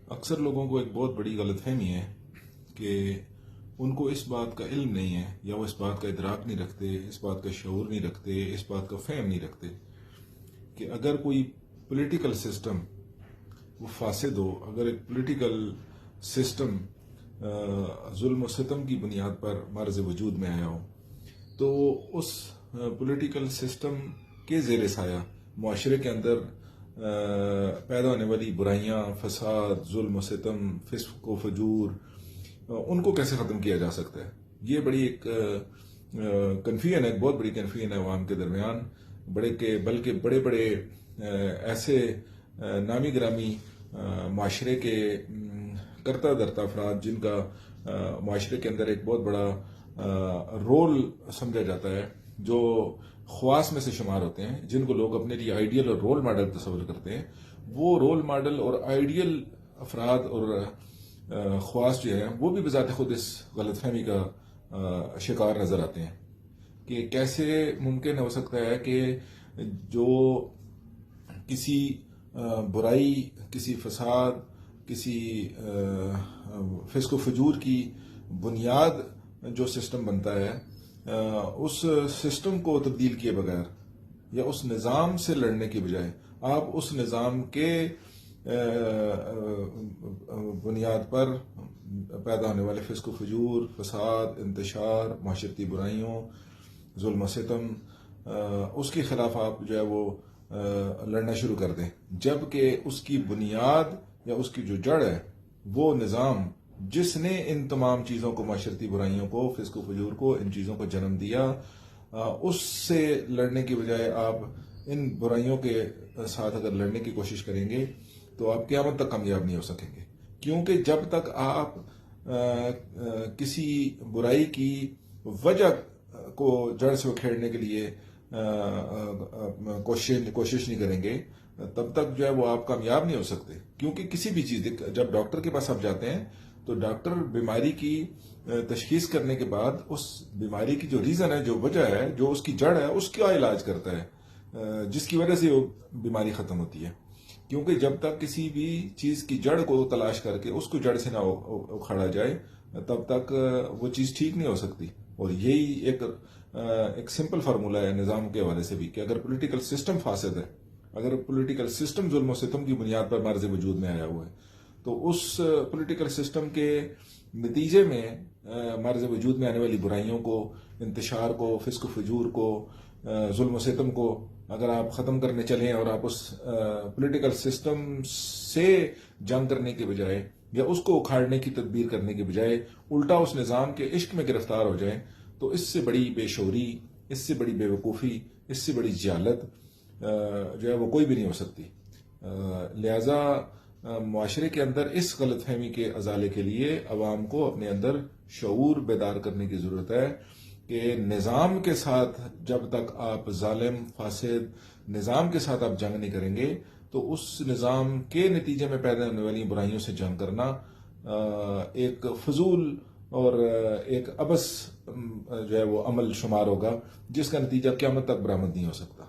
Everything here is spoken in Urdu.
اکثر لوگوں کو ایک بہت بڑی غلط فہمی ہے کہ ان کو اس بات کا علم نہیں ہے یا وہ اس بات کا ادراک نہیں رکھتے، اس بات کا شعور نہیں رکھتے، اس بات کا فہم نہیں رکھتے کہ اگر کوئی پولیٹیکل سسٹم وہ فاسد ہو، اگر ایک پولیٹیکل سسٹم ظلم و ستم کی بنیاد پر مرز وجود میں آیا ہو تو اس پولیٹیکل سسٹم کے زیر سایہ معاشرے کے اندر پیدا ہونے والی برائیاں، فساد، ظلم و ستم، فسق و فجور، ان کو کیسے ختم کیا جا سکتا ہے؟ یہ بڑی ایک کنفیوژن ہے، ایک بہت بڑی کنفیوژن ہے عوام کے درمیان، بلکہ بڑے بڑے ایسے نامی گرامی معاشرے کے کرتا دھرتا افراد جن کا معاشرے کے اندر ایک بہت بڑا رول سمجھا جاتا ہے، جو خواص میں سے شمار ہوتے ہیں، جن کو لوگ اپنے لیے آئیڈیل اور رول ماڈل تصور کرتے ہیں، وہ رول ماڈل اور آئیڈیل افراد اور خواص جو ہیں وہ بھی بذات خود اس غلط فہمی کا شکار نظر آتے ہیں کہ کیسے ممکن ہو سکتا ہے کہ جو کسی برائی، کسی فساد، کسی فسق و فجور کی بنیاد جو سسٹم بنتا ہے، اس سسٹم کو تبدیل کیے بغیر یا اس نظام سے لڑنے کی بجائے آپ اس نظام کے بنیاد پر پیدا ہونے والے فسق و فجور، فساد، انتشار، معاشرتی برائیوں، ظلم و ستم، اس کے خلاف آپ جو ہے وہ لڑنا شروع کر دیں، جبکہ اس کی بنیاد یا اس کی جو جڑ ہے وہ نظام جس نے ان تمام چیزوں کو، معاشرتی برائیوں کو، فسق و فجور کو، ان چیزوں کو جنم دیا، اس سے لڑنے کی بجائے آپ ان برائیوں کے ساتھ اگر لڑنے کی کوشش کریں گے تو آپ قیامت تک کامیاب نہیں ہو سکیں گے، کیونکہ جب تک آپ کسی برائی کی وجہ کو جڑ سے اکھیڑنے کے لیے کوشش نہیں کریں گے تب تک جو ہے وہ آپ کامیاب نہیں ہو سکتے، کیونکہ کسی بھی چیز، جب ڈاکٹر کے پاس آپ جاتے ہیں تو ڈاکٹر بیماری کی تشخیص کرنے کے بعد اس بیماری کی جو ریزن ہے، جو وجہ ہے، جو اس کی جڑ ہے، اس کا علاج کرتا ہے، جس کی وجہ سے وہ بیماری ختم ہوتی ہے، کیونکہ جب تک کسی بھی چیز کی جڑ کو تلاش کر کے اس کو جڑ سے نہ اکھاڑا جائے تب تک وہ چیز ٹھیک نہیں ہو سکتی۔ اور یہی ایک سمپل فارمولہ ہے نظام کے حوالے سے بھی کہ اگر پولیٹیکل سسٹم فاسد ہے، اگر پولیٹیکل سسٹم ظلم و ستم کی بنیاد پر مرز وجود میں آیا ہوا ہے تو اس پولیٹیکل سسٹم کے نتیجے میں مرز وجود میں آنے والی برائیوں کو، انتشار کو، فسق و فجور کو، ظلم و ستم کو اگر آپ ختم کرنے چلیں اور آپ اس پولیٹیکل سسٹم سے جنگ کرنے کے بجائے یا اس کو اکھاڑنے کی تدبیر کرنے کے بجائے الٹا اس نظام کے عشق میں گرفتار ہو جائیں تو اس سے بڑی بے شعوری، اس سے بڑی بے وقوفی، اس سے بڑی جہالت جو ہے وہ کوئی بھی نہیں ہو سکتی۔ لہذا معاشرے کے اندر اس غلط فہمی کے ازالے کے لیے عوام کو اپنے اندر شعور بیدار کرنے کی ضرورت ہے کہ نظام کے ساتھ جب تک آپ ظالم، فاسد نظام کے ساتھ آپ جنگ نہیں کریں گے تو اس نظام کے نتیجے میں پیدا ہونے والی برائیوں سے جنگ کرنا ایک فضول اور ایک عبث جو ہے وہ عمل شمار ہوگا، جس کا نتیجہ قیامت تک برآمد نہیں ہو سکتا۔